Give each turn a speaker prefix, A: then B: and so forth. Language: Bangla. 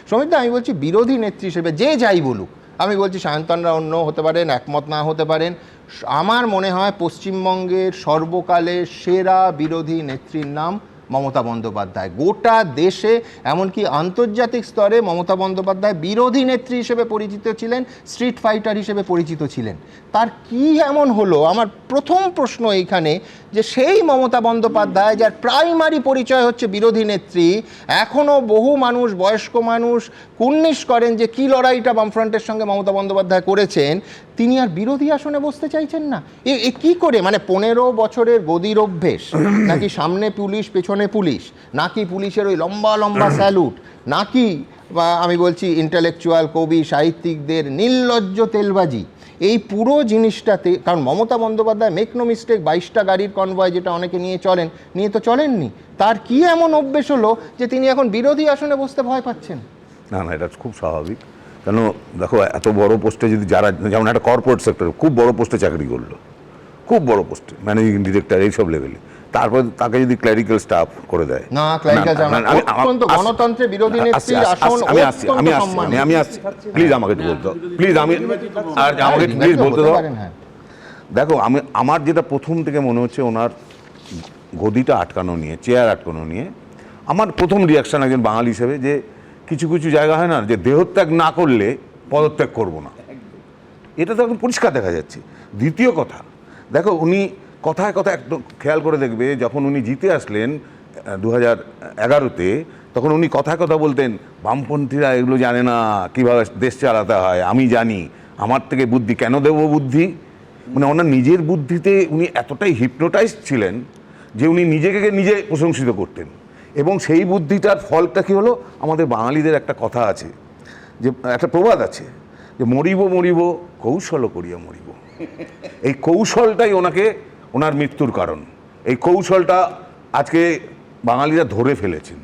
A: সমিতদা, আমি বলছি বিরোধী নেত্রী হিসেবে যে যাই বলুক, আমি বলছি সায়ন্তনরা অন্য হতে পারেন, একমত না হতে পারেন, আমার মনে হয় পশ্চিমবঙ্গের সর্বকালের সেরা বিরোধী নেত্রীর নাম মমতা বন্দ্যোপাধ্যায়। গোটা দেশে এমনকি আন্তর্জাতিক স্তরে মমতা বন্দ্যোপাধ্যায় বিরোধী নেত্রী হিসেবে পরিচিত ছিলেন, স্ট্রিট ফাইটার হিসেবে পরিচিত ছিলেন। তার কি এমন হলো, আমার প্রথম প্রশ্ন এইখানে, যে সেই মমতা বন্দ্যোপাধ্যায় যার প্রাইমারি পরিচয় হচ্ছে বিরোধী নেত্রী, এখনও বহু মানুষ, বয়স্ক মানুষ কুর্নিশ করেন যে কি লড়াইটা বামফ্রন্টের সঙ্গে মমতা বন্দ্যোপাধ্যায় করেছেন, তিনি আর বিরোধী আসনে বসতে চাইছেন না। এ কি করে? মানে 15 বছরের গদির অভ্যেস, নাকি সামনে পুলিশ পেছনে পুলিশ, নাকি পুলিশের ওই লম্বা লম্বা স্যালুট, নাকি আমি বলছি ইন্টেলেকচুয়াল কবি সাহিত্যিকদের নির্লজ্জ তেলবাজি, এই পুরো জিনিসটাতে। কারণ Mamata Bandyopadhyay, make no mistake, 22টা গাড়ির কনভয় যেটা অনেকে নিয়ে তো চলেননি। তার কি এমন অভ্যেস হলো যে তিনি এখন বিরোধী আসনে বসতে ভয় পাচ্ছেন?
B: না না, এটা খুব স্বাভাবিক। কেন দেখো, এত বড় পোস্টে যদি যারা, যেমন একটা কর্পোরেট সেক্টরে খুব বড় পোস্টে চাকরি করলো, খুব বড় পোস্টে, ম্যানেজিং ডিরেক্টর এইসব লেভেলে, তারপর তাকে যদি ক্ল্যারিক্যাল স্টাফ করে দেয়,
A: না ক্ল্যারিক্যাল অত্যন্ত গণতন্ত্রের বিরোধী নেত্রীর আসন।
B: আমি আসছি, প্লিজ আমাকে বলতে, প্লিজ আমাকে প্লিজ বলতে দাও। দেখো, আমার যেটা প্রথম থেকে মনে হচ্ছে ওনার গদিটা আটকানো নিয়ে, চেয়ার আটকানো নিয়ে, আমার প্রথম রিয়াকশন একজন বাঙালি হিসেবে, যে কিছু কিছু জায়গা হয় না যে দেহত্যাগ না করলে পদত্যাগ করব না, এটা তো এখন পরিষ্কার দেখা যাচ্ছে। দ্বিতীয় কথা, দেখো উনি কথায় কথায় একদম খেয়াল করে দেখবে, যখন উনি জিতে আসলেন 2011-তে, তখন উনি কথায় কথা বলতেন বামপন্থীরা এগুলো জানে না কীভাবে দেশ চালাতে হয়, আমি জানি, আমার থেকে বুদ্ধি কেন দেবো বুদ্ধি। মানে ওনার নিজের বুদ্ধিতে উনি এতটাই হিপনোটাইজ ছিলেন যে উনি নিজেকে নিজে প্রশংসিত করতেন। এবং সেই বুদ্ধিটার ফলটা কী হলো, আমাদের বাঙালিদের একটা কথা আছে, যে একটা প্রবাদ আছে, যে মরিব মরিব কৌশল করিয়া মরিব। এই কৌশলটাই ওনার মৃত্যুর কারণ। এই কৌশলটা আজকে বাঙালিরা ধরে ফেলেছেন।